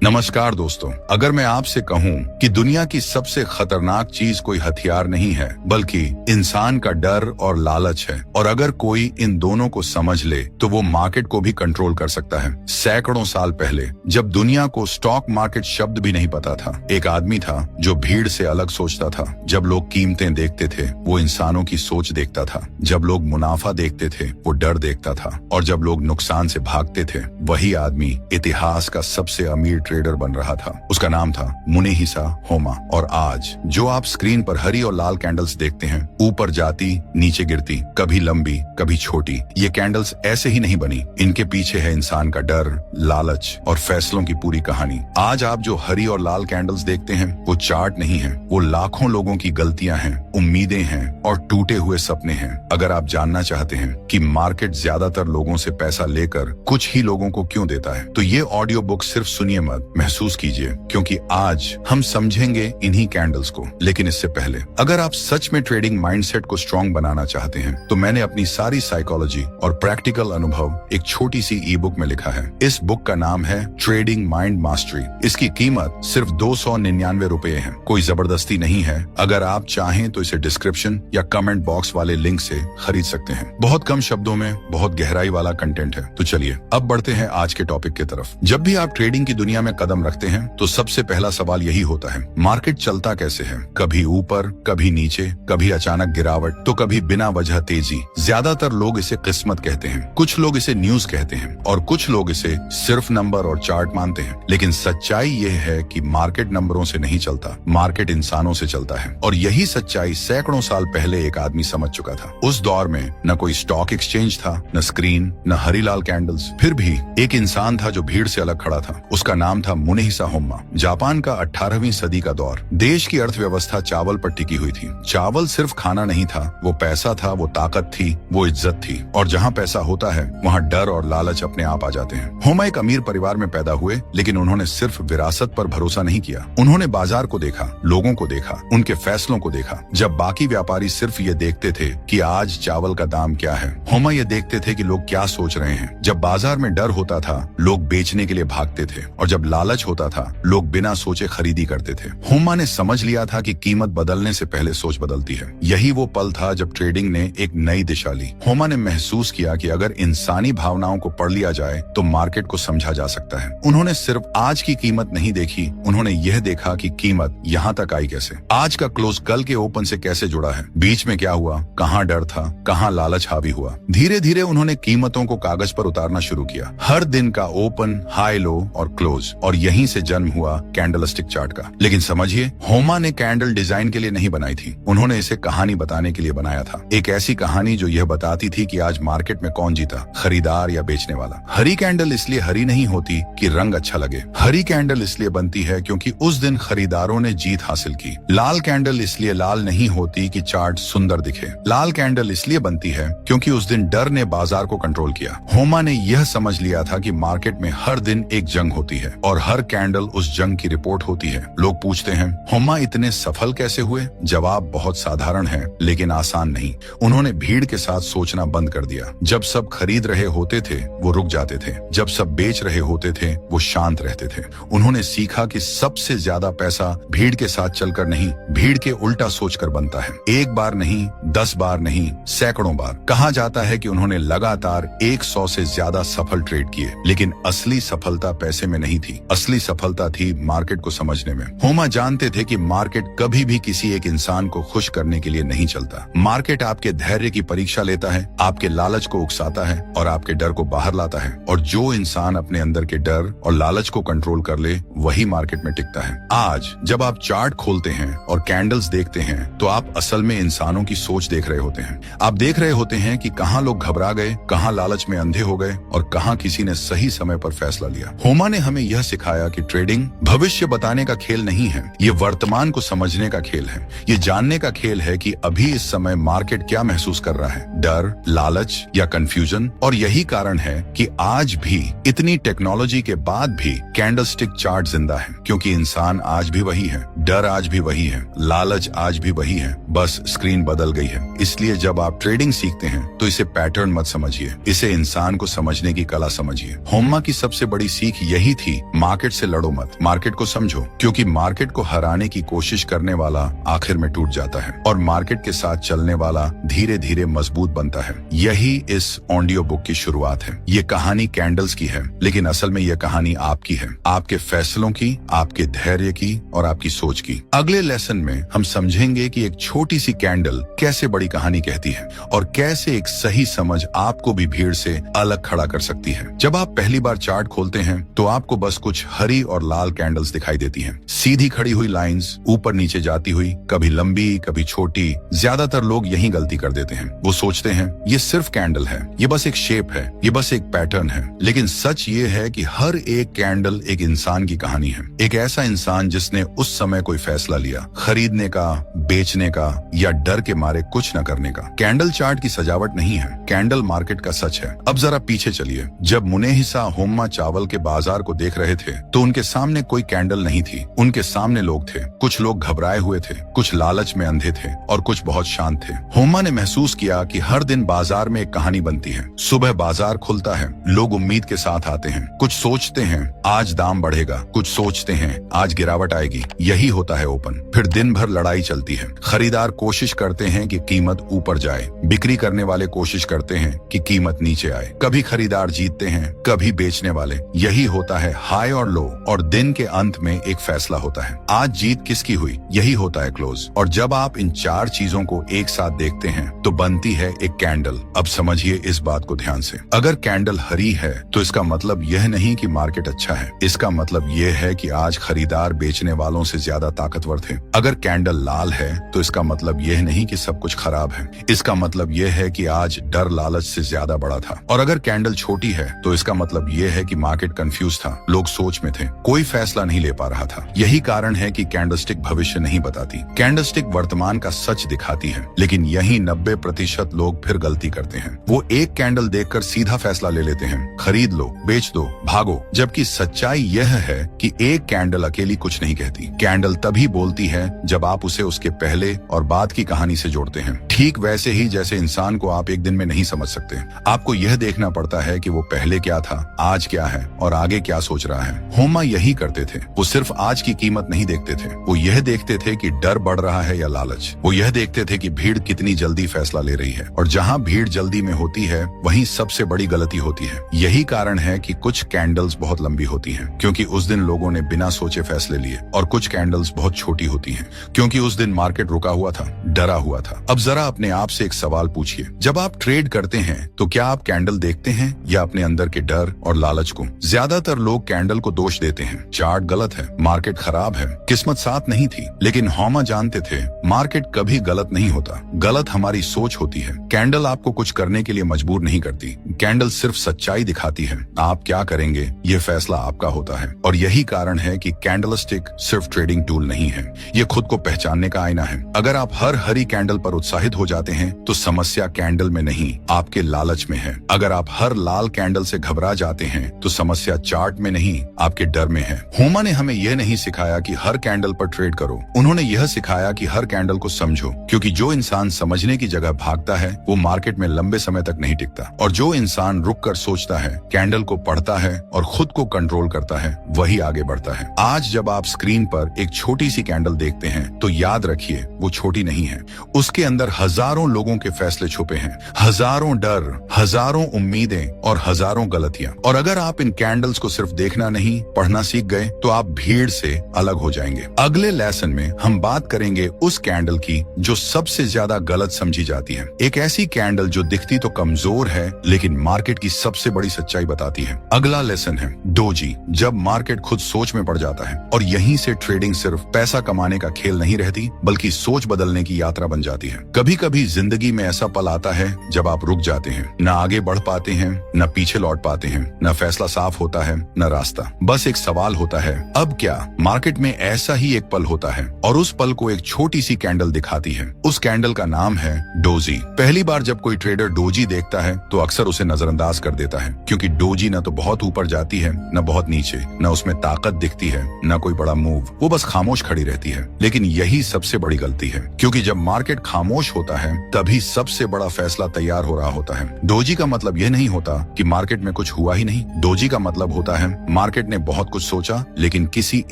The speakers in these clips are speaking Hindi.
नमस्कार दोस्तों, अगर मैं आपसे कहूं कि दुनिया की सबसे खतरनाक चीज कोई हथियार नहीं है बल्कि इंसान का डर और लालच है, और अगर कोई इन दोनों को समझ ले तो वो मार्केट को भी कंट्रोल कर सकता है। सैकड़ों साल पहले जब दुनिया को स्टॉक मार्केट शब्द भी नहीं पता था, एक आदमी था जो भीड़ से अलग सोचता था। जब लोग कीमतें देखते थे वो इंसानों की सोच देखता था, जब लोग मुनाफा देखते थे वो डर देखता था, और जब लोग नुकसान से भागते थे वही आदमी इतिहास का सबसे अमीर ट्रेडर बन रहा था। उसका नाम था मुनेहिसा होमा। और आज जो आप स्क्रीन पर हरी और लाल कैंडल्स देखते हैं, ऊपर जाती नीचे गिरती, कभी लंबी कभी छोटी, ये कैंडल्स ऐसे ही नहीं बनी। इनके पीछे है इंसान का डर, लालच और फैसलों की पूरी कहानी। आज आप जो हरी और लाल कैंडल्स देखते हैं वो चार्ट नहीं है, वो लाखों लोगों की गलतियां हैं, उम्मीदें हैं और टूटे हुए सपने हैं। अगर आप जानना चाहते हैं कि मार्केट ज्यादातर लोगों से पैसा लेकर कुछ ही लोगों को क्यों देता है, तो ये ऑडियो बुक सिर्फ सुनिए मत, महसूस कीजिए, क्योंकि आज हम समझेंगे इन्हीं कैंडल्स को। लेकिन इससे पहले अगर आप सच में ट्रेडिंग माइंडसेट को स्ट्रॉन्ग बनाना चाहते हैं तो मैंने अपनी सारी साइकोलॉजी और प्रैक्टिकल अनुभव एक छोटी सी ई बुक में लिखा है। इस बुक का नाम है ट्रेडिंग माइंड मास्टरी। इसकी कीमत सिर्फ 299 रुपए है। कोई जबरदस्ती नहीं है। अगर आप चाहें तो इसे डिस्क्रिप्शन या कमेंट बॉक्स वाले लिंक से खरीद सकते हैं। बहुत कम शब्दों में बहुत गहराई वाला कंटेंट है। तो चलिए अब बढ़ते हैं आज के टॉपिक की तरफ। जब भी आप ट्रेडिंग की दुनिया में कदम रखते हैं तो सबसे पहला सवाल यही होता है, मार्केट चलता कैसे है? कभी ऊपर, कभी नीचे, कभी अचानक गिरावट, तो कभी बिना वजह तेजी। ज्यादातर लोग इसे किस्मत कहते हैं, कुछ लोग इसे न्यूज कहते हैं और कुछ लोग इसे सिर्फ नंबर और चार्ट मानते हैं। लेकिन सच्चाई ये है कि मार्केट नंबरों से नहीं चलता, मार्केट इंसानों से चलता है। और यही सच्चाई सैकड़ों साल पहले एक आदमी समझ चुका था। उस दौर में न कोई स्टॉक एक्सचेंज था, न स्क्रीन, न हरी लाल कैंडल्स। फिर भी एक इंसान था जो भीड़ से अलग खड़ा था। उसका नाम था मुनेहिसा होमा। जापान का 18वीं सदी का दौर। देश की अर्थव्यवस्था चावल पर टिकी हुई थी। चावल सिर्फ खाना नहीं था, वो पैसा था, वो ताकत थी, वो इज्जत थी। और जहाँ पैसा होता है वहाँ डर और लालच अपने आप आ जाते हैं। होमा एक अमीर परिवार में पैदा हुए, लेकिन उन्होंने सिर्फ विरासत पर भरोसा नहीं किया। उन्होंने बाजार को देखा, लोगों को देखा, उनके फैसलों को देखा। जब बाकी व्यापारी सिर्फ ये देखते थे कि आज चावल का दाम क्या है, होमा ये देखते थे कि लोग क्या सोच रहे हैं। जब बाजार में डर होता था लोग बेचने के लिए भागते थे, और जब लालच होता था लोग बिना सोचे खरीदी करते थे। होमा ने समझ लिया था कि कीमत बदलने से पहले सोच बदलती है। यही वो पल था जब ट्रेडिंग ने एक नई दिशा ली। होमा ने महसूस किया कि अगर इंसानी भावनाओं को पढ़ लिया जाए तो मार्केट को समझा जा सकता है। उन्होंने सिर्फ आज की कीमत नहीं देखी, उन्होंने यह देखा कि कीमत यहाँ तक आई कैसे, आज का क्लोज कल के ओपन से कैसे जुड़ा है, बीच में क्या हुआ, कहाँ डर था, कहाँ लालच हावी हुआ। धीरे धीरे उन्होंने कीमतों को कागज पर उतारना शुरू किया, हर दिन का ओपन, हाई, लो और क्लोज। और यहीं से जन्म हुआ कैंडलस्टिक चार्ट का। लेकिन समझिए, होमा ने कैंडल डिजाइन के लिए नहीं बनाई थी, उन्होंने इसे कहानी बताने के लिए बनाया था। एक ऐसी कहानी जो यह बताती थी कि आज मार्केट में कौन जीता, खरीदार या बेचने वाला। हरी कैंडल इसलिए हरी नहीं होती कि रंग अच्छा लगे, हरी कैंडल इसलिए बनती है क्योंकि उस दिन खरीदारों ने जीत हासिल की। लाल कैंडल इसलिए लाल नहीं होती कि चार्ट सुंदर दिखे, लाल कैंडल इसलिए बनती है क्योंकि उस दिन डर ने बाजार को कंट्रोल किया। होमा ने यह समझ लिया था कि मार्केट में हर दिन एक जंग होती है और हर कैंडल उस जंग की रिपोर्ट होती है। लोग पूछते हैं, होमा इतने सफल कैसे हुए? जवाब बहुत साधारण है लेकिन आसान नहीं। उन्होंने भीड़ के साथ सोचना बंद कर दिया। जब सब खरीद रहे होते थे वो रुक जाते थे, जब सब बेच रहे होते थे वो शांत रहते थे। उन्होंने सीखा कि सबसे ज्यादा पैसा भीड़ के साथ चलकर नहीं, भीड़ के उल्टा सोचकर बनता है। एक बार नहीं, 10 बार नहीं, सैकड़ों बार। कहा जाता है कि उन्होंने लगातार 100 से ज्यादा सफल ट्रेड किए, लेकिन असली सफलता पैसे में नहीं थी, असली सफलता थी मार्केट को समझने में। होमा जानते थे कि मार्केट कभी भी किसी एक इंसान को खुश करने के लिए नहीं चलता। मार्केट आपके धैर्य की परीक्षा लेता है, आपके लालच को उकसाता है और आपके डर को बाहर लाता है। और जो इंसान अपने अंदर के डर और लालच को कंट्रोल कर ले वही मार्केट में टिकता है। आज जब आप चार्ट खोलते हैं और कैंडल्स देखते हैं तो आप असल में इंसानों की सोच देख रहे होते हैं। आप देख रहे होते हैं कि कहाँ लोग घबरा गए, कहाँ लालच में अंधे हो गए और कहाँ किसी ने सही समय पर फैसला लिया। होमा ने हमें यह सिखाया कि ट्रेडिंग भविष्य बताने का खेल नहीं है, ये वर्तमान को समझने का खेल है। ये जानने का खेल है कि अभी इस समय मार्केट क्या महसूस कर रहा है, डर, लालच या कंफ्यूजन। और यही कारण है कि आज भी इतनी टेक्नोलॉजी के बाद भी कैंडलस्टिक चार्ट जिंदा है, क्योंकि इंसान आज भी वही है, डर आज भी वही है, लालच आज भी वही है, बस स्क्रीन बदल गई है। इसलिए जब आप ट्रेडिंग सीखते हैं तो इसे पैटर्न मत समझिए, इसे इंसान को समझने की कला समझिए। होमा की सबसे बड़ी सीख यही थी मार्केट से लड़ो मत, मार्केट को समझो, क्योंकि मार्केट को हराने की कोशिश करने वाला आखिर में टूट जाता है और मार्केट के साथ चलने वाला धीरे धीरे मजबूत बनता है। यही इस ऑडियो बुक की शुरुआत है। ये कहानी कैंडल्स की है, लेकिन असल में यह कहानी आपकी है, आपके फैसलों की, आपके धैर्य की और आपकी सोच की। अगले लेसन में हम समझेंगे कि एक छोटी सी कैंडल कैसे बड़ी कहानी कहती है और कैसे एक सही समझ आपको भी भीड़ से अलग खड़ा कर सकती है। जब आप पहली बार चार्ट खोलते हैं तो आपको बस कुछ हरी और लाल कैंडल्स दिखाई देती हैं, सीधी खड़ी हुई लाइंस, ऊपर नीचे जाती हुई, कभी लंबी कभी छोटी। ज्यादातर लोग यही गलती कर देते हैं, वो सोचते हैं ये सिर्फ कैंडल है, ये बस एक शेप है, ये बस एक पैटर्न है। लेकिन सच ये है कि हर एक कैंडल एक इंसान की कहानी है, एक ऐसा इंसान जिसने उस समय कोई फैसला लिया, खरीदने का, बेचने का या डर के मारे कुछ न करने का। कैंडल चार्ट की सजावट नहीं है, कैंडल मार्केट का सच है। अब जरा पीछे चलिए। जब मुनेहिसा होम्मा चावल के बाजार को देख रहे थे तो उनके सामने कोई कैंडल नहीं थी, उनके सामने लोग थे। कुछ लोग घबराए हुए थे, कुछ लालच में अंधे थे और कुछ बहुत शांत थे। होम्मा ने महसूस किया कि हर दिन बाजार में एक कहानी बनती है। सुबह बाजार खुलता है, लोग उम्मीद के साथ आते हैं, कुछ सोचते हैं आज दाम बढ़ेगा, कुछ सोचते हैं आज गिरावट आएगी। यही होता है ओपन। फिर दिन भर लड़ाई चलती है। खरीदार कोशिश करते हैं कि कीमत ऊपर जाए, बिक्री करने वाले कोशिश करते हैं कि कीमत नीचे आए। कभी खरीदार जीतते हैं, कभी बेचने वाले। यही होता है हाई और लो, और दिन के अंत में एक फैसला होता है, आज जीत किसकी हुई। यही होता है क्लोज। और जब आप इन चार चीजों को एक साथ देखते हैं तो बनती है एक कैंडल। अब समझिए इस बात को ध्यान से। अगर कैंडल हरी है तो इसका मतलब यह नहीं कि मार्केट अच्छा है, इसका मतलब यह है कि आज खरीदार बेचने वालों से ज्यादा ताकतवर थे। अगर कैंडल लाल है तो इसका मतलब यह नहीं कि सब कुछ खराब है, इसका मतलब यह है कि आज डर लालच से ज्यादा बड़ा था। और अगर कैंडल छोटी है तो इसका मतलब यह है कि मार्केट कंफ्यूज था, लोग सोच में थे, कोई फैसला नहीं ले पा रहा था। यही कारण है कि कैंडलस्टिक भविष्य नहीं बताती, कैंडलस्टिक वर्तमान का सच दिखाती है। लेकिन यही 90% लोग फिर गलती करते हैं। वो एक कैंडल देखकर सीधा फैसला ले लेते हैं, खरीद लो, बेच दो, भागो। जबकि सच्चाई यह है कि एक कैंडल अकेली कुछ नहीं कहती। कैंडल तभी बोलती है जब आप उसे उसके पहले और बाद की कहानी से जोड़ते हैं। ठीक वैसे ही जैसे इंसान को आप एक दिन में नहीं समझ सकते, आपको यह देखना पड़ता है कि वो पहले क्या था, आज क्या है और आगे क्या सोच रहा है। होमा यही करते थे। वो सिर्फ आज की कीमत नहीं देखते थे, वो यह देखते थे कि डर बढ़ रहा है या लालच। वो यह देखते थे कि भीड़ कितनी जल्दी फैसला ले रही है, और जहां भीड़ जल्दी में होती है वहीं सबसे बड़ी गलती होती है। यही कारण है कि कुछ कैंडल्स बहुत लंबी होती हैं, क्योंकि उस दिन लोगों ने बिना सोचे फैसले लिए, और कुछ कैंडल्स बहुत छोटी होती हैं, क्योंकि उस दिन मार्केट रुका हुआ था, डरा हुआ था। अब जरा अपने आप से एक सवाल पूछिए, जब आप ट्रेड करते हैं तो क्या आप कैंडल देखते हैं या अपने अंदर के डर और लालच को? ज्यादातर लोग कैंडल को दोष देते हैं, चार्ट गलत है, मार्केट खराब है, किस्मत साथ नहीं थी। लेकिन होमा जानते थे मार्केट कभी गलत नहीं होता, गलत हमारी सोच होती है। कैंडल आपको कुछ करने के लिए मजबूर नहीं करती, कैंडल सिर्फ सच्चाई दिखाती है। आप क्या करेंगे ये फैसला आपका होता है। और यही कारण है कि कैंडलस्टिक सिर्फ ट्रेडिंग टूल नहीं है, ये खुद को पहचानने का आईना है। अगर आप हर हरी कैंडल पर उत्साहित हो जाते हैं तो समस्या कैंडल में नहीं, आपके लालच में है। अगर आप हर लाल कैंडल से घबरा जाते हैं तो समस्या चार्ट में नहीं, आपके डर में है। होमा ने हमें यह नहीं सिखाया कि हर कैंडल पर ट्रेड करो, उन्होंने यह सिखाया कि हर कैंडल को समझो, क्योंकि जो इंसान समझने की जगह भागता है वो मार्केट में लंबे समय तक नहीं टिकता, और जो इंसान रुक कर सोचता है, कैंडल को पढ़ता है और खुद को कंट्रोल करता है, वही आगे बढ़ता है। आज जब आप स्क्रीन पर एक छोटी सी कैंडल देखते हैं तो याद रखिए वो छोटी नहीं है, उसके अंदर हजारों लोगों के फैसले छुपे हैं, हजारों डर, हजारों उम्मीदें और हजारों गलतियां। और अगर आप इन कैंडल्स को सिर्फ देखना नहीं, पढ़ना सीख गए तो आप भीड़ से अलग हो जाएंगे। अगले लेसन में हम बात करेंगे उस कैंडल की जो सबसे ज्यादा गलत समझी जाती है, एक ऐसी कैंडल जो दिखती तो कमजोर है लेकिन मार्केट की सबसे बड़ी सच्चाई बताती है। अगला लेसन है डोजी, जब मार्केट खुद सोच में पड़ जाता है। और यहीं से ट्रेडिंग सिर्फ पैसा कमाने का खेल नहीं रहती, बल्कि सोच बदलने की यात्रा बन जाती है। कभी कभी जिंदगी में ऐसा पल आता है जब आप रुक जाते हैं, न आगे बढ़ पाते हैं, न पीछे लौट पाते हैं, न फैसला साफ होता है, न रास्ता। बस एक सवाल होता है, अब क्या? मार्केट में ऐसा ही एक पल होता है, और उस पल को एक छोटी सी कैंडल दिखाती है। उस कैंडल का नाम है डोजी। पहली बार जब कोई ट्रेडर डोजी देखता है तो अक्सर उसे नजरअंदाज कर देता है, क्योंकि डोजी न तो बहुत ऊपर जाती है, न बहुत नीचे, न उसमें ताकत दिखती है, न कोई बड़ा मूव, वो बस खामोश खड़ी रहती है। लेकिन यही सबसे बड़ी गलती है, क्योंकि जब मार्केट खामोश होता है तभी सबसे बड़ा फैसला तैयार हो रहा होता है। डोजी का मतलब यह नहीं होता कि मार्केट में कुछ हुआ ही नहीं। डोजी का मतलब होता है मार्केट ने बहुत कुछ सोचा लेकिन किसी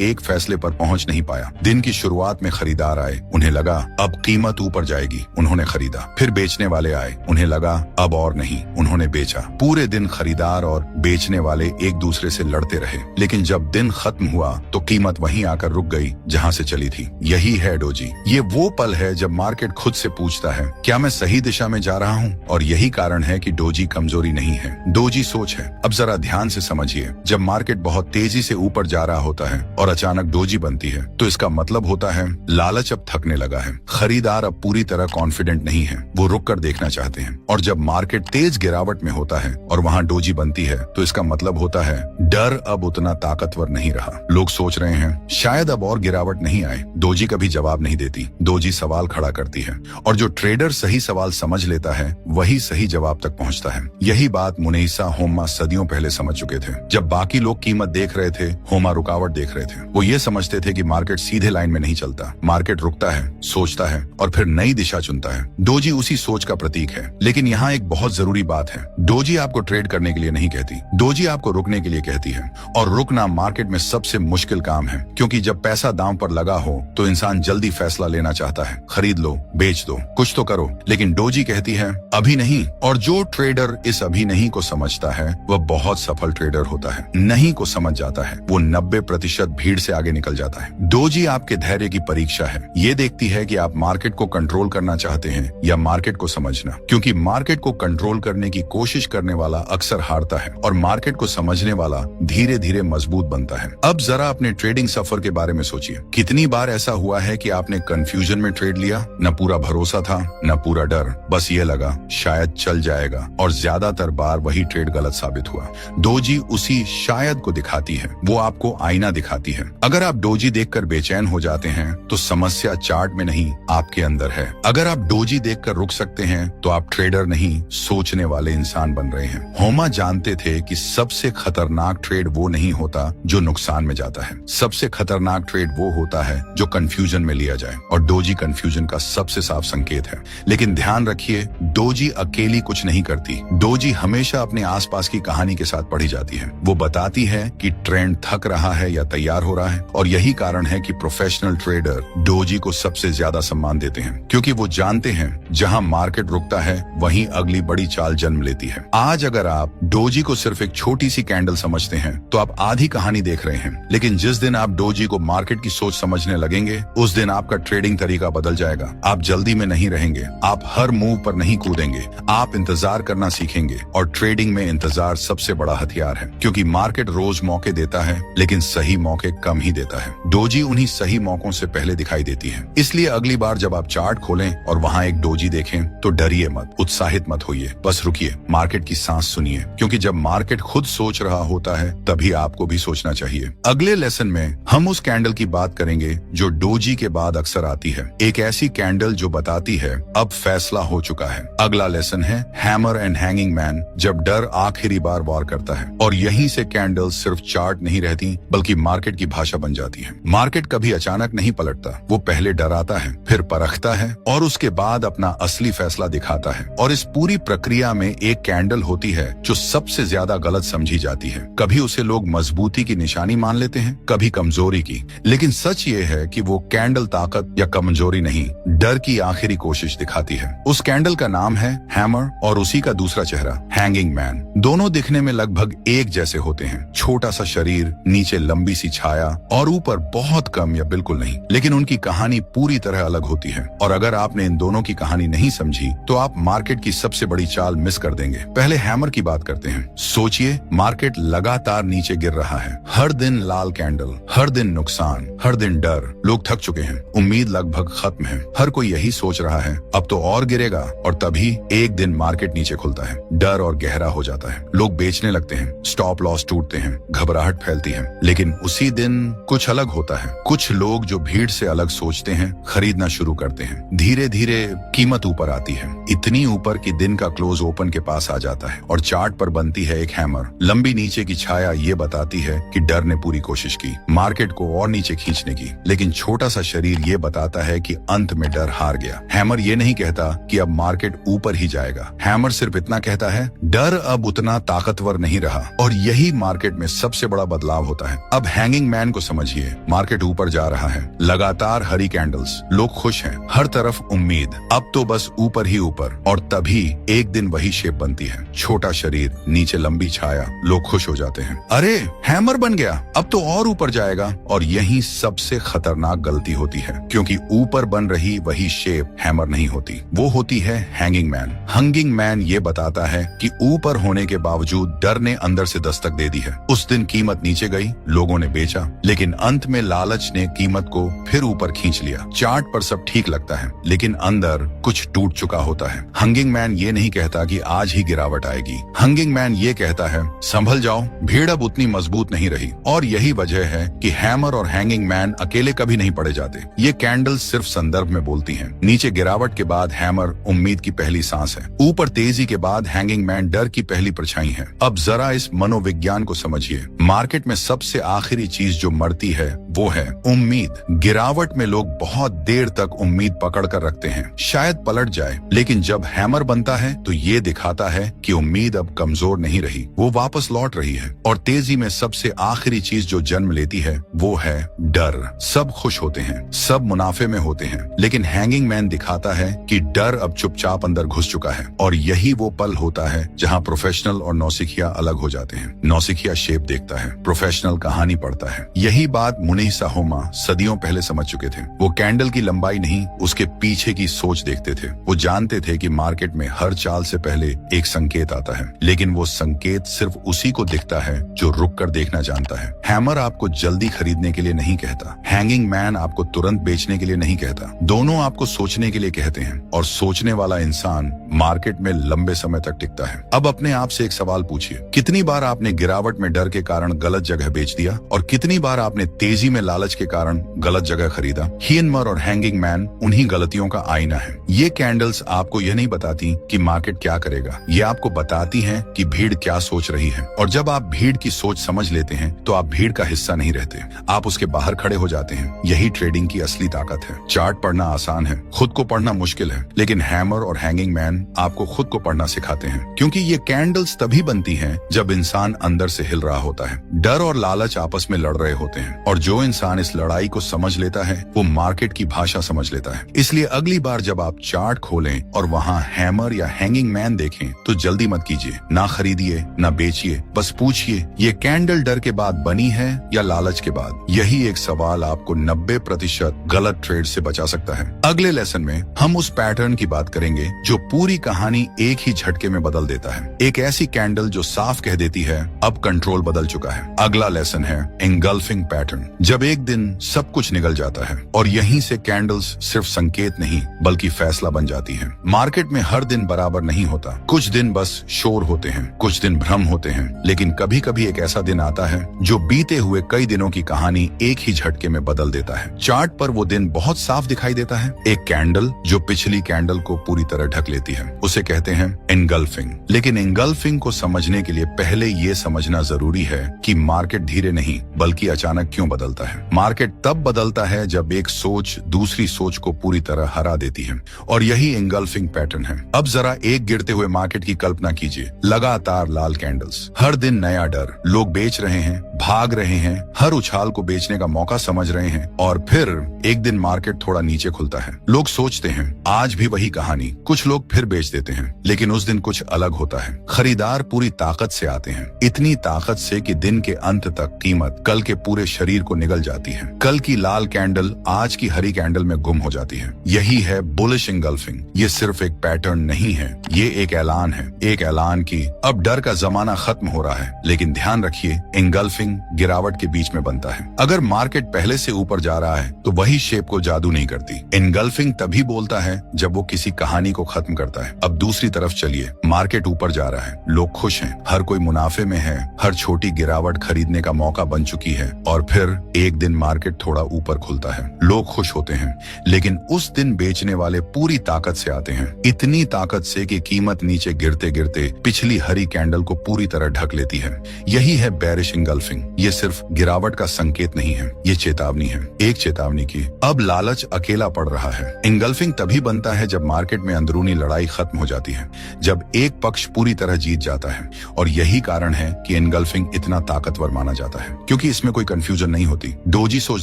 एक फैसले पर पहुंच नहीं पाया। दिन की शुरुआत में खरीदार आए, उन्हें लगा अब कीमत ऊपर जाएगी, उन्होंने खरीदा। फिर बेचने वाले आए, उन्हें लगा अब और नहीं, उन्होंने बेचा। पूरे दिन खरीदार और बेचने वाले एक दूसरे से लड़ते रहे, लेकिन जब दिन खत्म हुआ तो कीमत वहीं आकर रुक गई जहां से चली थी। यही है डोजी। ये वो पल है जब मार्केट खुद से पूछता है क्या मैं सही दिशा में जा रहा हूँ। और यही कारण है कि डोजी कमजोरी नहीं है, डोजी सोच है। अब जरा ध्यान से समझिए, जब मार्केट बहुत तेजी से ऊपर जा रहा होता है और अचानक डोजी बनती है तो इसका मतलब होता है लालच अब थकने लगा है। खरीदार अब पूरी तरह कॉन्फिडेंट नहीं है, वो रुक कर देखना चाहते हैं। और जब मार्केट तेज गिरावट में होता है और वहाँ डोजी बनती है तो इसका मतलब होता है डर अब उतना ताकतवर नहीं रहा। लोग सोच रहे हैं शायद अब और गिरावट नहीं आए। डोजी कभी जवाब नहीं देती, डोजी सवाल खड़ा करती है। और जो ट्रेडर सही सवाल समझ लेता है वही सही जवाब तक पहुंचता है। यही बात मुनेसा होमा सदियों पहले समझ चुके थे। जब बाकी लोग कीमत देख रहे थे, होमा रुकावट देख रहे थे। वो ये समझते थे कि मार्केट सीधे लाइन में नहीं चलता, मार्केट रुकता है, सोचता है और फिर नई दिशा चुनता है। डोजी उसी सोच का प्रतीक है। लेकिन यहाँ एक बहुत जरूरी बात है, डोजी आपको ट्रेड करने के लिए नहीं कहती, डोजी आपको रुकने के लिए कहती है। और रुकना मार्केट में सबसे मुश्किल काम है, क्योंकि जब पैसा दांव पर लगा हो तो इंसान जल्दी फैसला लेना चाहता है, खरीद लो, बेच दो, कुछ तो करो। लेकिन डोजी कहती है अभी नहीं। और जो ट्रेडर इस अभी नहीं को समझता है वह बहुत सफल ट्रेडर होता है। नहीं को समझ जाता है, वो 90% भीड़ से आगे निकल जाता है। डोजी आपके धैर्य की परीक्षा है। ये देखती है कि आप मार्केट को कंट्रोल करना चाहते हैं या मार्केट को समझना, क्योंकि मार्केट को कंट्रोल करने की कोशिश करने वाला अक्सर हारता है और मार्केट को समझने वाला धीरे धीरे मजबूत बनता है। अब जरा अपने ट्रेडिंग सफर के बारे में सोचिए। कितनी बार ऐसा हुआ है कि आपने कंफ्यूजन में ट्रेड लिया, न पूरा भरोसा था न पूरा डर, बस ये लगा शायद चल जाएगा, और ज्यादातर बार वही ट्रेड गलत साबित हुआ। डोजी उसी शायद को दिखाती है, वो आपको आईना दिखाती है। अगर आप डोजी देखकर बेचैन हो जाते हैं तो समस्या चार्ट में नहीं आपके अंदर है। अगर आप डोजी देखकर रुक सकते हैं तो आप ट्रेडर नहीं सोचने वाले इंसान बन रहे हैं। होमा जानते थे कि सबसे खतरनाक ट्रेड वो नहीं होता जो नुकसान में जाता है, सबसे खतरनाक ट्रेड वो होता है जो कंफ्यूजन में लिया जाए। और डोजी कंफ्यूजन का सबसे साफ संकेत है। लेकिन ध्यान रखिए, डोजी अकेली कुछ नहीं करती, डोजी हमेशा अपने आसपास की कहानी के साथ पढ़ी जाती है। वो बताती है कि ट्रेंड थक रहा है या तैयार हो रहा है। और यही कारण है कि प्रोफेशनल ट्रेडर डोजी को सबसे ज्यादा सम्मान देते हैं, क्योंकि वो जानते हैं जहां मार्केट रुकता है वहीं अगली बड़ी चाल जन्म लेती है। आज अगर आप डोजी को सिर्फ एक छोटी सी कैंडल समझते हैं तो आप आधी कहानी देख रहे हैं। लेकिन जिस दिन आप डोजी को मार्केट की सोच समझने लगेंगे उस दिन आपका ट्रेडिंग तरीका बदल जाएगा। आप जल्दी में नहीं रहेंगे, आप हर मूव पर नहीं कूदेंगे, आप इंतजार करना सीखेंगे। और ट्रेडिंग में इंतजार सबसे बड़ा हथियार है, क्योंकि मार्केट रोज मौके देता है लेकिन सही मौके कम ही देता है। डोजी उन्हीं सही मौकों से पहले दिखाई देती है। इसलिए अगली बार जब आप चार्ट खोलें और वहाँ एक डोजी देखें तो डरिए मत, उत्साहित मत होइए, बस रुकिए, मार्केट की सांस सुनिए, क्योंकि जब मार्केट खुद सोच रहा होता है तभी आपको भी सोचना चाहिए। अगले लेसन में हम उस कैंडल की बात करेंगे जो डोजी के बाद अक्सर आती है, एक ऐसी कैंडल जो बताती है अब फैसला हो चुका है। अगला लेसन है हैमर एंड हैंगिंग मैन, जब डर आखिरी बार वार करता है। और यहीं से कैंडल सिर्फ चार्ट नहीं रहती बल्कि मार्केट की भाषा बन जाती है। मार्केट कभी अचानक नहीं पलटता, वो पहले डराता है, फिर परखता है और उसके बाद अपना असली फैसला दिखाता है। और इस पूरी प्रक्रिया में एक कैंडल होती है जो सबसे ज्यादा गलत समझी जाती है। कभी उसे लोग मजबूती की निशानी मान लेते हैं, कभी कमजोरी की। लेकिन सच ये है कि वो कैंडल ताकत या कमजोरी नहीं, डर की आखिरी कोशिश दिखाती है। उस कैंडल का नाम है हैमर और उसी का दूसरा चेहरा हैंगिंग मैन। दोनों दिखने में लगभग एक जैसे होते हैं, छोटा सा शरीर, नीचे लंबी सी छाया और ऊपर बहुत कम या बिल्कुल नहीं। लेकिन उनकी कहानी पूरी तरह अलग होती है। और अगर आपने इन दोनों की कहानी नहीं समझी तो आप मार्केट की सबसे बड़ी चाल मिस कर देंगे। पहले हैमर की बात करते हैं। सोचिए, मार्केट लगातार नीचे गिर रहा है, हर दिन लाल कैंडल, हर दिन नुकसान, हर दिन डर। लोग थक चुके हैं, उम्मीद लगभग खत्म है, हर कोई यही सोच रहा है अब तो और गिरेगा। और तभी एक दिन मार्केट नीचे खुलता है, डर और गहरा हो जाता है, लोग बेचने लगते हैं, स्टॉप लॉस टूटते हैं, घबराहट फैलती है। लेकिन उसी दिन कुछ अलग होता है। कुछ लोग जो भीड़ से अलग सोचते हैं खरीदना शुरू करते हैं। धीरे धीरे कीमत ऊपर आती है, इतनी ऊपर कि दिन का क्लोज ओपन के पास आ जाता है और चार्ट पर बनती है एक हैमर। लंबी नीचे की छाया ये बताती है कि डर ने पूरी कोशिश की मार्केट को और नीचे खींचने की, लेकिन छोटा सा शरीर ये बताता है कि अंत में डर हार गया। हैमर ये नहीं कहता कि अब मार्केट ऊपर ही जाएगा। हैमर सिर्फ इतना कहता है, डर अब उतना ताकतवर नहीं रहा। और यही मार्केट में सबसे बड़ा बदलाव होता है। अब हैंगिंग मैन को समझिए, मार्केट ऊपर जा रहा है, लगातार हरी कैंडल्स, लोग खुश हैं, हर तरफ उम्मीद, अब तो बस ऊपर ही ऊपर। और तभी एक दिन वही शेप बनती है, छोटा शरीर, नीचे लंबी छाया, लोग खुश हो जाते हैं, अरे हैमर बन गया, अब तो और ऊपर जाएगा। और यही सबसे खतरनाक गलती होती है, क्योंकि ऊपर बन रही वही शेप हैमर नहीं होती, वो होती है हैंगिंग मैन। हैंगिंग मैन ये बताता है कि ऊपर होने के बावजूद डर ने अंदर से दस्तक दे दी है। उस दिन कीमत नीचे गई, लोगों ने बेचा, लेकिन अंत में लालच ने कीमत को फिर ऊपर खींच लिया। चार्ट पर सब ठीक लगता है, लेकिन अंदर कुछ टूट चुका होता है। हैंगिंग मैन ये नहीं कहता कि आज ही गिरावट आएगी। हैंगिंग मैन ये कहता है, संभल जाओ, भीड़ अब उतनी मजबूत नहीं रही। और यही वजह है कि हैमर और हैंगिंग मैन अकेले कभी नहीं पड़े जाते। ये कैंडल्स सिर्फ संदर्भ में बोलती हैं। नीचे गिरावट के बाद हैमर उम्मीद की पहली सांस है, ऊपर तेजी के बाद हैंगिंग मैन डर की पहली परछाई है। अब जरा इस मनोविज्ञान को समझिए। मार्केट में सबसे आखिरी चीज जो मरती है वो है उम्मीद। गिरावट में लोग बहुत देर तक उम्मीद पकड़ कर रखते हैं, शायद पलट जाए, लेकिन जब हैमर बनता है तो ये दिखाता है कि उम्मीद अब कमजोर नहीं रही, वो वापस लौट रही है। और तेजी में सबसे आखिरी चीज जो जन्म लेती है वो है डर। सब खुश होते हैं, सब मुनाफे में होते हैं, लेकिन हैंगिंग मैन दिखाता है कि डर अब चुपचाप अंदर घुस चुका है। और यही वो पल होता है जहां प्रोफेशनल और नौसिखिया अलग हो जाते हैं। नौसिखिया शेप देखता है, प्रोफेशनल कहानी पढ़ता है। यही बात मुनि साहोमा सदियों पहले समझ चुके थे। वो कैंडल की लंबाई नहीं, उसके पीछे की सोच देखते थे। वो जानते थे कि मार्केट में हर चाल से पहले एक संकेत आता है, लेकिन वो संकेत सिर्फ उसी को दिखता है जो रुक कर देखना जानता है। हैमर आपको जल्दी खरीदने के लिए नहीं कहता, हैंगिंग मैन आपको तुरंत बेचने के लिए नहीं कहता। दोनों आपको सोचने के लिए कहते हैं, और सोचने वाला इंसान मार्केट में लंबे समय तक टिकता है। अब अपने आप से एक सवाल पूछिए, कितनी बार आपने गिरावट में डर के कारण गलत जगह बेच दिया, और कितनी बार आपने तेजी में लालच के कारण गलत जगह खरीदा? हैमर और हैंगिंग मैन उन्हीं गलतियों का आईना है। ये कैंडल्स आपको यह नहीं बताती कि मार्केट क्या करेगा, ये आपको बताती हैं कि भीड़ क्या सोच रही है। और जब आप भीड़ की सोच समझ लेते हैं तो आप भीड़ का हिस्सा नहीं रहते, आप उसके बाहर खड़े हो जाते हैं। यही ट्रेडिंग की असली ताकत है। चार्ट पढ़ना आसान है, खुद को पढ़ना मुश्किल है, लेकिन हैमर और हैंगिंग मैन आपको खुद को पढ़ना सिखाते हैं, क्योंकि ये कैंडल्स तभी बनती हैं जब इंसान अंदर से हिल रहा होता है। डर और लालच आपस में लड़ रहे होते हैं, और जो इंसान इस लड़ाई को समझ लेता है वो मार्केट की भाषा समझ लेता है। इसलिए अगली बार जब आप चार्ट खोलें और वहाँ हैमर या हैंगिंग मैन देखें तो जल्दी मत कीजिए, ना खरीदिए ना बेचिए, बस पूछिए, ये कैंडल डर के बाद बनी है या लालच के बाद? यही एक सवाल आपको 90% गलत ट्रेड से बचा सकता है। अगले लेसन में हम उस पैटर्न की बात करेंगे जो पूरी कहानी एक ही झटके में बदल देता है। एक ऐसी कैंडल जो साफ कह देती है अब कंट्रोल बदल चुका है। अगला लेसन है एंगल्फिंग पैटर्न, जब एक दिन सब कुछ निकल जाता है। और यहीं से कैंडल्स सिर्फ संकेत नहीं बल्कि फैसला बन जाती है। मार्केट में हर दिन बराबर नहीं होता, कुछ दिन बस शोर होते हैं, कुछ दिन भ्रम होते हैं, लेकिन कभी कभी एक ऐसा दिन आता है जो बीते हुए कई दिनों की कहानी एक ही झटके में बदल देता है। चार्ट पर वो दिन बहुत साफ दिखाई देता है, एक कैंडल जो पिछली कैंडल को पूरी तरह ढक लेती है, उसे कहते हैं एंगल्फिंग। लेकिन एंगल्फिंग को समझने के लिए पहले ये समझना जरूरी है कि मार्केट धीरे नहीं बल्कि अचानक क्यों बदलता है। मार्केट तब बदलता है जब एक सोच दूसरी सोच को पूरी तरह हरा देती है, और यही एंगल्फिंग पैटर्न है। अब जरा एक गिरते हुए मार्केट की कल्पना कीजिए, लगातार लाल कैंडल्स, हर दिन नया डर, लोग बेच रहे हैं, भाग रहे हैं, हर उछाल को बेचने का मौका समझ रहे हैं, और फिर एक दिन मार्केट थोड़ा नीचे खुलता है। लोग सोचते हैं आज भी वही कहानी, कुछ लोग फिर बेच देते हैं, लेकिन उस दिन कुछ अलग होता है। खरीदार पूरी ताकत से आते हैं, इतनी ताकत से कि दिन के अंत तक कीमत कल के पूरे शरीर को निगल जाती है। कल की लाल कैंडल आज की हरी कैंडल में गुम हो जाती है। यही है बुलिश एंगल्फिंग। ये सिर्फ एक पैटर्न नहीं है, ये एक ऐलान है, एक ऐलान की अब डर का जमाना खत्म हो रहा है। लेकिन ध्यान रखिए, एंगल्फिंग गिरावट के बीच में बनता है। अगर मार्केट पहले से ऊपर जा रहा है तो वही शेप को जादू नहीं करती। एंगल्फिंग तभी बोलता है जब वो किसी कहानी को खत्म करता है। अब दूसरी तरफ चलिए, मार्केट ऊपर जा रहा है, लोग खुश हैं, हर कोई मुनाफे में है, हर छोटी गिरावट खरीदने का मौका बन चुकी है, और फिर एक दिन मार्केट थोड़ा ऊपर खुलता है, लोग खुश होते हैं, लेकिन उस दिन बेचने वाले पूरी ताकत से आते हैं, इतनी ताकत से कि कीमत नीचे गिरते गिरते पिछली हरी कैंडल को पूरी तरह ढक लेती है। यही है बेरिश एंगल्फिंग। ये सिर्फ गिरावट गिरावट का संकेत नहीं है, ये चेतावनी है, एक चेतावनी की अब लालच अकेला पड़ रहा है। इंगल्फिंग तभी बनता है जब मार्केट में अंदरूनी लड़ाई खत्म हो जाती है, जब एक पक्ष पूरी तरह जीत जाता है। और यही कारण है कि इंगल्फिंग इतना ताकतवर माना जाता है, क्योंकि इसमें कोई कंफ्यूजन नहीं होती। डोजी सोच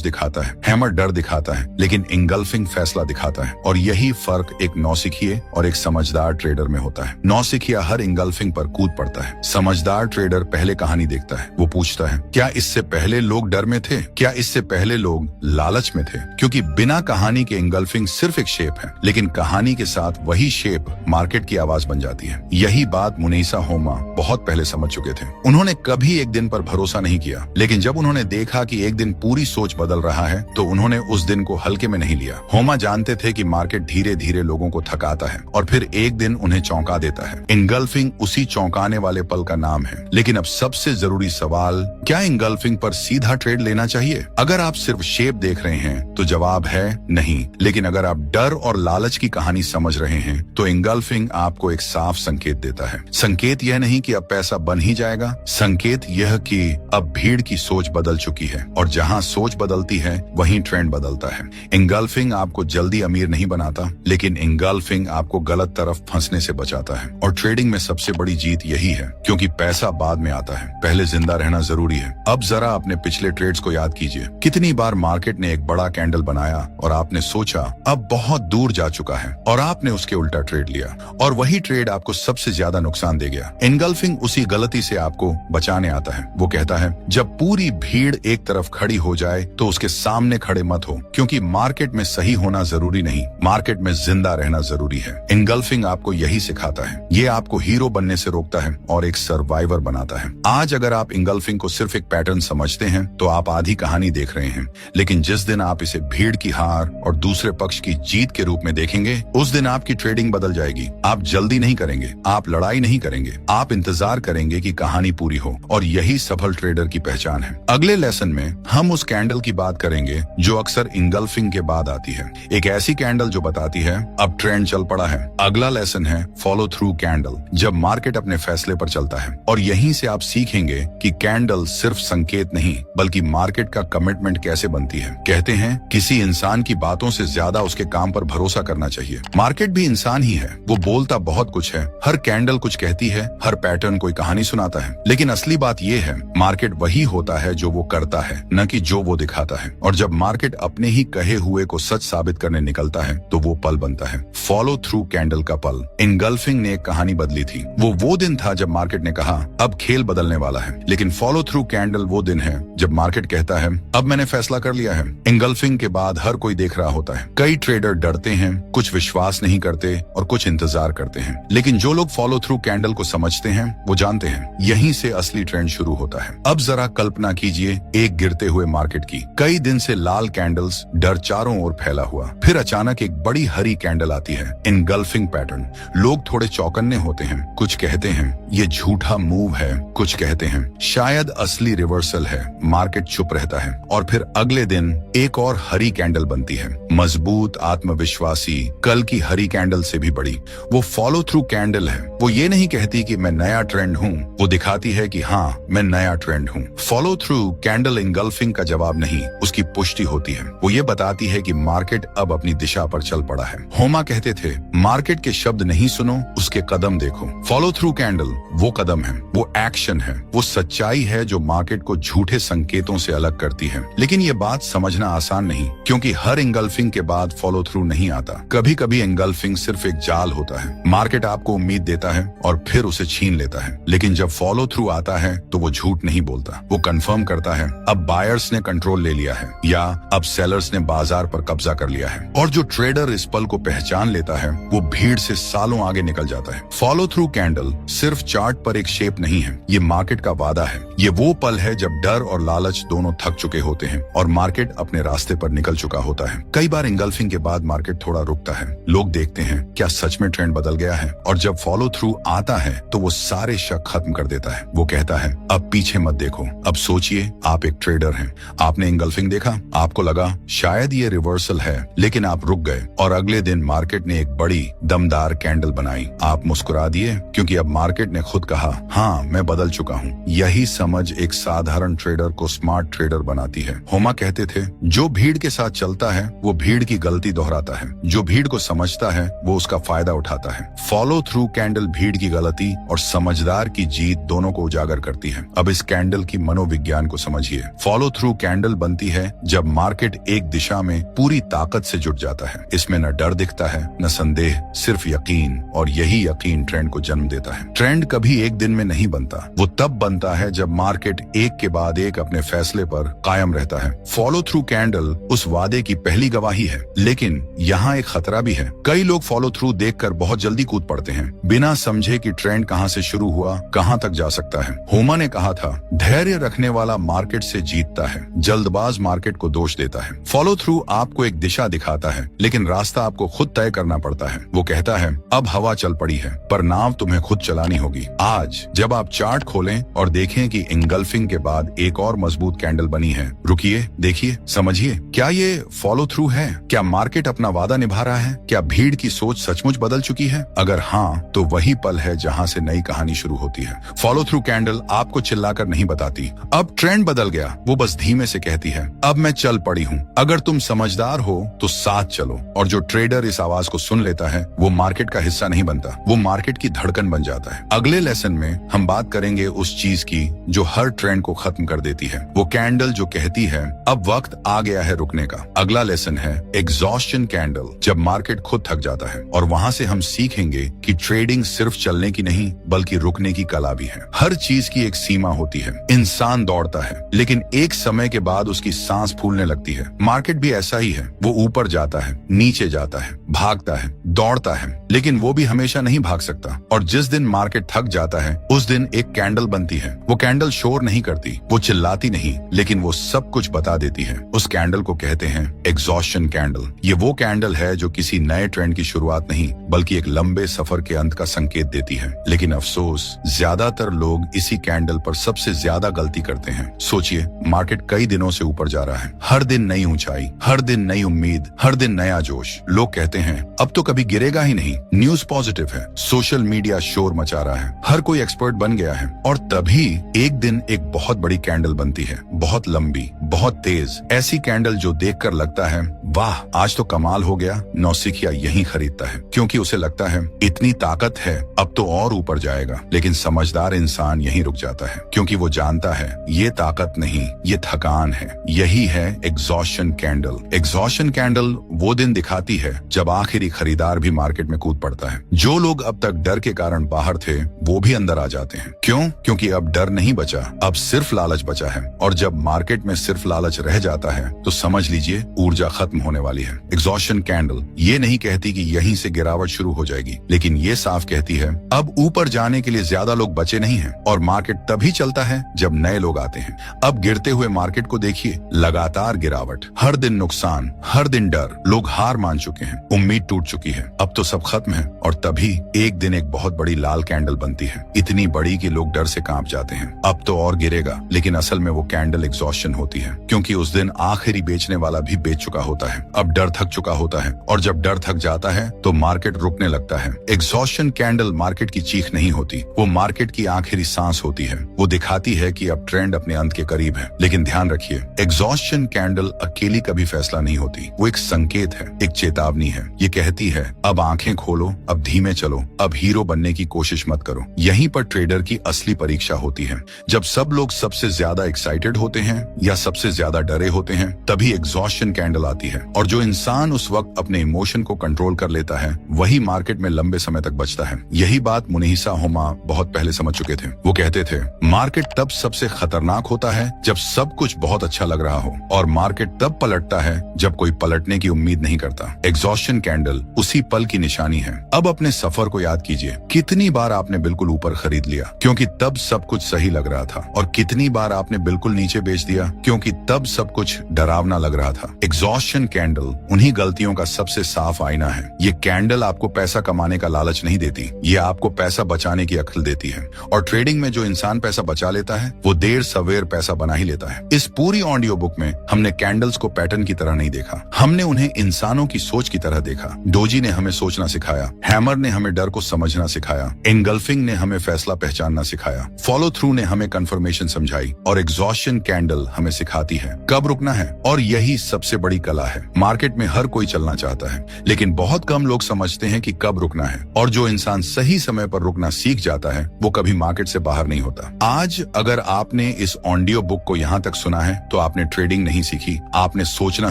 दिखाता है, हैमर डर दिखाता है, लेकिन इंगल्फिंग फैसला दिखाता है। और यही फर्क एक नौसिखिए और एक समझदार ट्रेडर में होता है। नौसिखिया हर इंगल्फिंग पर कूद पड़ता है, समझदार ट्रेडर पहले कहानी देखता है। वो पूछता है, क्या इससे पहले लोग डर में थे? क्या इससे पहले लोग लालच में थे? क्योंकि बिना कहानी के इंगल्फिंग सिर्फ एक शेप है, लेकिन कहानी के साथ वही शेप मार्केट की आवाज बन जाती है। यही बात मुनीसा होमा बहुत पहले समझ चुके थे। उन्होंने कभी एक दिन पर भरोसा नहीं किया, लेकिन जब उन्होंने देखा कि एक दिन पूरी सोच बदल रहा है, तो उन्होंने उस दिन को हल्के में नहीं लिया। होमा जानते थे कि मार्केट धीरे धीरे लोगों को थकाता है और फिर एक दिन उन्हें चौंका देता है। इंगल्फिंग उसी चौंकाने वाले पल का नाम है। लेकिन अब सबसे जरूरी सवाल, क्या इंगल्फिंग पर सीधा ट्रेड लेना चाहिए? अगर आप सिर्फ शेप देख रहे हैं तो जवाब है नहीं। लेकिन अगर आप डर और लालच की कहानी समझ रहे हैं तो इंगल्फिंग आपको एक साफ संकेत देता है। संकेत यह नहीं कि अब पैसा बन ही जाएगा, संकेत यह कि अब भीड़ की सोच बदल चुकी है, और जहां सोच बदलती है वहीं ट्रेंड बदलता है। इंगल्फिंग आपको जल्दी अमीर नहीं बनाता, लेकिन इंगल्फिंग आपको गलत तरफ फंसने से बचाता है। और ट्रेडिंग में सबसे बड़ी जीत यही है, क्योंकि पैसा बाद में आता है, पहले जिंदा रहना जरूरी है। अब जरा अपने पिछले ट्रेड्स को याद कीजिए। कितनी बार मार्केट ने एक बड़ा कैंडल बनाया और आपने सोचा अब बहुत दूर जा चुका है, और आपने उसके उल्टा ट्रेड लिया, और वही ट्रेड आपको सबसे ज्यादा नुकसान दे गया। इंगल्फिंग उसी गलती से आपको बचाने आता है। वो कहता है, जब पूरी भीड़ एक तरफ खड़ी हो जाए तो उसके सामने खड़े मत हो, क्योंकि मार्केट में सही होना जरूरी नहीं, मार्केट में जिंदा रहना जरूरी है। इंगल्फिंग आपको यही सिखाता है। ये आपको हीरो बनने से रोकता है और एक सर्वाइवर बनाता है। आज अगर आप इंगल्फिंग को सिर्फ एक पैटर्न समझते हैं तो आप आधी कहानी देख रहे हैं, लेकिन जिस दिन आप इसे भीड़ की हार और दूसरे पक्ष की जीत के रूप में देखेंगे, उस दिन आपकी ट्रेडिंग बदल जाएगी। आप जल्दी नहीं करेंगे, आप लड़ाई नहीं करेंगे, आप इंतजार करेंगे कि कहानी पूरी हो, और यही सफल ट्रेडर की पहचान है। अगले लेसन में हम उस कैंडल की बात करेंगे जो अक्सर इंगल्फिंग के बाद आती है, एक ऐसी कैंडल जो बताती है अब ट्रेंड चल पड़ा है। अगला लेसन है फॉलो थ्रू कैंडल, जब मार्केट अपने फैसले पर चलता है। और यहीं से आप सीखेंगे कि कैंडल सिर्फ संकेत नहीं, बल्कि मार्केट का कमिटमेंट कैसे बनती है। कहते हैं किसी इंसान की बातों से ज्यादा उसके काम पर भरोसा करना चाहिए। मार्केट भी इंसान ही है, वो बोलता बहुत कुछ है, हर कैंडल कुछ कहती है, हर पैटर्न कोई कहानी सुनाता है, लेकिन असली बात ये है, मार्केट वही होता है जो वो करता है, न कि जो वो दिखाता है। और जब मार्केट अपने ही कहे हुए को सच साबित करने निकलता है तो वो पल बनता है फॉलो थ्रू कैंडल का पल। इंगल्फिंग ने एक कहानी बदली थी। वो दिन था जब मार्केट ने कहा अब खेल बदलने वाला है, लेकिन फॉलो थ्रू कैंडल वो दिन है जब मार्केट कहता है अब मैंने फैसला कर लिया है। इंगल्फिंग के बाद हर कोई देख रहा होता है। कई ट्रेडर डरते हैं, कुछ विश्वास नहीं करते और कुछ इंतजार करते हैं, लेकिन जो लोग फॉलो थ्रू कैंडल को समझते हैं वो जानते हैं यहीं से असली ट्रेंड शुरू होता है। अब जरा कल्पना कीजिए एक गिरते हुए मार्केट की। कई दिन से लाल कैंडल्स, डर चारों ओर फैला हुआ, फिर अचानक एक बड़ी हरी कैंडल आती है, इंगल्फिंग पैटर्न। लोग थोड़े चौकन्ने होते हैं, कुछ कहते हैं ये झूठा मूव है, कुछ कहते हैं शायद असली रिवर्सल है। मार्केट चुप रहता है, और फिर अगले दिन एक और हरी कैंडल बनती है, मजबूत, आत्मविश्वासी, कल की हरी कैंडल से भी बड़ी। वो फॉलो थ्रू कैंडल है। वो ये नहीं कहती कि मैं नया ट्रेंड हूँ, वो दिखाती है कि हाँ मैं नया ट्रेंड हूँ। फॉलो थ्रू कैंडल इंगल्फिंग का जवाब नहीं, उसकी पुष्टि होती है। वो ये बताती है कि मार्केट अब अपनी दिशा पर चल पड़ा है। होमा कहते थे मार्केट के शब्द नहीं सुनो, उसके कदम देखो। फॉलो थ्रू कैंडल वो कदम है, वो एक्शन है, वो सच्चाई है जो मार्केट को झूठे संकेतों से अलग करती है। लेकिन ये बात समझना आसान नहीं, क्योंकि हर इंगल्फिंग के बाद फॉलो थ्रू नहीं आता। कभी कभी इंगल्फिंग सिर्फ एक जाल होता है। मार्केट आपको उम्मीद देता है और फिर उसे छीन लेता है, लेकिन जब फॉलो थ्रू आता है तो वो झूठ नहीं बोलता, वो कंफर्म करता है अब बायर्स ने कंट्रोल ले लिया है, या अब सेलर्स ने बाजार पर कब्जा कर लिया है। और जो ट्रेडर इस पल को पहचान लेता है वो भीड़ से सालों आगे निकल जाता है। फॉलो थ्रू कैंडल सिर्फ चार्ट पर एक शेप नहीं है, ये मार्केट का वादा है। ये वो पल है जब डर और लालच दोनों थक चुके होते हैं और मार्केट अपने रास्ते पर निकल चुका होता है। कई बार इंगल्फिंग के बाद मार्केट थोड़ा रुकता है, लोग देखते हैं क्या सच में ट्रेंड बदल गया है, और जब फॉलो थ्रू आता है तो वो सारे शक खत्म कर देता है। वो कहता है अब पीछे मत देखो, अब सोचिए आप एक ट्रेडर हैं, आपने इंगल्फिंग देखा, आपको लगा शायद ये रिवर्सल है, लेकिन आप रुक गए और अगले दिन मार्केट ने एक बड़ी दमदार कैंडल बनाई। आप मुस्कुरा दिए, क्योंकि अब मार्केट ने खुद कहा हाँ मैं बदल चुका हूँ। यही समझ एक साधारण ट्रेडर को स्मार्ट ट्रेडर बनाती है। होमा कहते थे, जो भीड़ के साथ चलता है वो भीड़ की गलती दोहराता है, जो भीड़ को समझता है वो उसका फायदा उठाता है। फॉलो थ्रू कैंडल भीड़ की गलती और समझदार की जीत दोनों को उजागर करती है। अब इस कैंडल की मनोविज्ञान को समझिए। फॉलो थ्रू कैंडल बनती है जब मार्केट एक दिशा में पूरी ताकत से जुट जाता है। इसमें न डर दिखता है न संदेह, सिर्फ यकीन, और यही यकीन ट्रेंड को जन्म देता है। ट्रेंड कभी एक दिन में नहीं बनता, वो तब बनता है जब मार्केट एक के बाद एक अपने फैसले पर कायम रहता है। फॉलो थ्रू कैंडल उस वादे की पहली गवाही है, लेकिन यहाँ एक खतरा भी है। कई लोग फॉलो थ्रू देखकर बहुत जल्दी कूद पड़ते हैं, बिना समझे कि ट्रेंड कहाँ से शुरू हुआ, कहाँ तक जा सकता है। होमा ने कहा था, धैर्य रखने वाला मार्केट से जीतता है, जल्दबाज मार्केट को दोष देता है। फॉलो थ्रू आपको एक दिशा दिखाता है, लेकिन रास्ता आपको खुद तय करना पड़ता है। वो कहता है, अब हवा चल पड़ी है, पर नाव तुम्हें खुद चलानी होगी। आज जब आप चार्ट खोलें और देखें कि इंगल्फिंग के बाद एक और मजबूत कैंडल बनी है, रुकिए, देखिए, समझिए, क्या ये फॉलो थ्रू है? क्या मार्केट अपना वादा निभा रहा है? क्या भीड़ की सोच सचमुच बदल चुकी है? अगर हाँ, तो वही पल है जहाँ से नई कहानी शुरू होती है। फॉलो थ्रू कैंडल आपको चिल्लाकर नहीं बताती, अब ट्रेंड बदल गया। वो बस धीमे से कहती है, अब मैं चल पड़ी हूँ। अगर तुम समझदार हो तो साथ चलो। और जो ट्रेडर इस आवाज को सुन लेता है वो मार्केट का हिस्सा नहीं बनता, वो मार्केट की धड़कन बन जाता है। अगले लेसन में हम बात करेंगे उस चीज की जो हर ट्रेंड को खत्म कर देती है, वो कैंडल जो कहती है अब वक्त आ गया है रुकने का। अगला लेसन है एग्जॉस्शन कैंडल, जब मार्केट खुद थक जाता है। और वहां से हम सीखेंगे कि ट्रेडिंग सिर्फ चलने की नहीं बल्कि रुकने की कला भी है। हर चीज की एक सीमा होती है। इंसान दौड़ता है, लेकिन एक समय के बाद उसकी सांस फूलने लगती है। मार्केट भी ऐसा ही है, वो ऊपर जाता है, नीचे जाता है, भागता है, दौड़ता है, लेकिन वो भी हमेशा नहीं भाग सकता। और जिस दिन मार्केट थक जाता है उस दिन एक कैंडल बनती है। वो कैंडल शोर नहीं करती, वो चिल्लाती नहीं, लेकिन वो सब कुछ बता देती है। उस कैंडल को कहते हैं एग्जॉस्शन कैंडल। ये वो कैंडल है जो किसी नए ट्रेंड की शुरुआत नहीं बल्कि एक लंबे सफर के अंत का संकेत देती है। लेकिन अफसोस, ज्यादातर लोग इसी कैंडल पर सबसे ज्यादा गलती करते हैं। सोचिए, मार्केट कई दिनों से ऊपर जा रहा है, हर दिन नई ऊंचाई, हर दिन नई उम्मीद, हर दिन नया जोश। लोग कहते हैं अब तो कभी गिरेगा ही नहीं, न्यूज पॉजिटिव है, सोशल मीडिया शोर मचा रहा है, हर कोई एक्सपर्ट बन गया है। और तभी एक दिन एक बहुत बड़ी कैंडल बनती है, बहुत लंबी, बहुत तेज, ऐसी कैंडल जो देखकर लगता है वाह, आज तो कमाल हो गया। नौसिखिया यही खरीदता है, क्योंकि उसे लगता है इतनी ताकत है, अब तो और ऊपर जाएगा। लेकिन समझदार इंसान यहीं रुक जाता है, क्योंकि वो जानता है ये ताकत नहीं, ये थकान है। यही है एग्जॉस्शन कैंडल। एग्जॉस्शन कैंडल वो दिन दिखाती है जब आखिरी खरीदार भी मार्केट में कूद पड़ता है। जो लोग अब तक डर के कारण बाहर थे वो भी अंदर आ जाते हैं। क्यों? क्योंकि अब डर नहीं बचा, अब सिर्फ लालच बचा है। और जब मार्केट में सिर्फ लालच रह जाता है तो समझ लीजिए ऊर्जा खत्म होने वाली है। एग्जॉस्शन कैंडल ये नहीं कहती कि यहीं से गिरावट शुरू हो जाएगी, लेकिन ये साफ कहती है अब ऊपर जाने के लिए ज्यादा लोग बचे नहीं हैं। और मार्केट तभी चलता है जब नए लोग आते हैं। अब गिरते हुए मार्केट को देखिए, लगातार गिरावट, हर दिन नुकसान, हर दिन डर, लोग हार मान चुके हैं, उम्मीद टूट चुकी है, अब तो सब खत्म है। और तभी एक दिन एक बहुत बड़ी लाल कैंडल बनती है, इतनी बड़ी कि लोग डर से कांप जाते हैं। अब तो और गिरेगा, लेकिन असल में वो कैंडल एग्जॉस्शन होती है, क्योंकि उस दिन आखिरी बेचने वाला भी बेच चुका होता है। अब डर थक चुका होता है, और जब डर थक जाता है तो मार्केट रुकने लगता है। एग्जॉस्शन कैंडल मार्केट की चीख नहीं होती, वो मार्केट की आखिरी सांस होती है। वो दिखाती है कि अब ट्रेंड अपने अंत के करीब है। लेकिन ध्यान रखिए, एग्जॉस्शन कैंडल अकेली कभी फैसला नहीं होती, वो एक संकेत है, एक चेतावनी है। ये कहती है अब आंखें खोलो, अब धीमे चलो, अब हीरो बनने की कोशिश मत करो। यहीं पर ट्रेडर की असली परीक्षा होती है। जब सब लोग सबसे ज्यादा एक्साइटेड होते हैं या सबसे ज्यादा डरे होते हैं, तभी एग्जॉस्शन कैंडल आती है। और जो इंसान उस वक्त अपने इमोशन को कंट्रोल कर लेता है वही मार्केट में लंबे समय तक बचता है। यही बात मुनीसा होमा बहुत पहले समझ चुके थे। वो कहते थे मार्केट तब सबसे खतरनाक होता है जब सब कुछ बहुत अच्छा लग रहा हो, और मार्केट तब पलटता है जब कोई पलटने की उम्मीद नहीं करता। एग्जॉस्शन कैंडल उसी पल की निशानी है। अब अपने सफर को याद कीजिए, कितनी बार आपने बिल्कुल ऊपर खरीद लिया क्योंकि तब सब कुछ सही लग रहा था, और कितनी बार आपने बिल्कुल नीचे बेच दिया क्योंकि तब सब कुछ डरावना लग रहा था। एग्जॉस्शन कैंडल उन्हीं गलतियों का सबसे साफ आईना है। ये कैंडल आपको पैसा कमाने का लालच नहीं देती, ये आपको पैसा बचाने की अक्ल देती है। और ट्रेडिंग में जो इंसान पैसा बचा लेता है वो देर सवेर पैसा बना ही लेता है। इस पूरी ऑडियो बुक में हमने कैंडल्स को पैटर्न की तरह नहीं देखा, हमने उन्हें इंसानों की सोच की तरह देखा। डोजी ने हमें सोचना सिखाया, हैमर ने हमें डर को समझना सिखाया, एंगल्फिंग ने हमें फैसला पहचानना सिखाया, फॉलो थ्रू ने हमें कंफर्मेशन समझाई, और एग्जॉशन कैंडल हमें सिखाती है कब रुकना है, और यही सबसे बड़ी कला है। मार्केट में हर कोई चलना चाहता है, लेकिन बहुत कम लोग समझते हैं कि कब रुकना है, और जो इंसान सही समय पर रुकना सीख जाता है वो कभी मार्केट से बाहर नहीं होता। आज अगर आपने इस ऑडियो बुक को यहाँ तक सुना है तो आपने ट्रेडिंग नहीं सीखी, आपने सोचना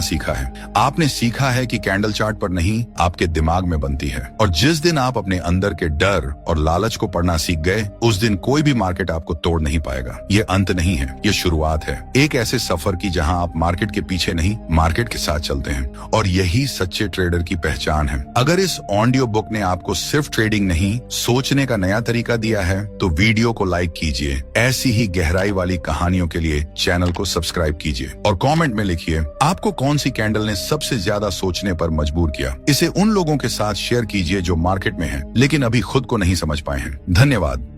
सीखा है। आपने सीखा है कि कैंडल चार्ट पर नहीं, आपके दिमाग में बनती है। और जिस दिन आप अपने अंदर के डर और लालच को पढ़ना सीख गए, उस दिन कोई भी मार्केट आपको तोड़ नहीं पाएगा। ये अंत नहीं है, ये शुरुआत है एक ऐसे सफर की जहां आप मार्केट के पीछे नहीं, मार्केट के साथ चलते हैं। और यही सच्चे ट्रेडर की पहचान है। अगर इस ऑडियो बुक ने आपको सिर्फ ट्रेडिंग नहीं, सोचने का नया तरीका दिया है तो वीडियो को लाइक कीजिए। ऐसी ही गहराई वाली कहानियों के लिए चैनल को सब्सक्राइब कीजिए और कमेंट में लिखिए आपको कौन सी कैंडल ने सबसे ज्यादा सोचने पर मजबूर किया। इसे उन लोगों के साथ शेयर कीजिए जो मार्केट में हैं लेकिन अभी खुद को नहीं समझ पाए हैं। धन्यवाद।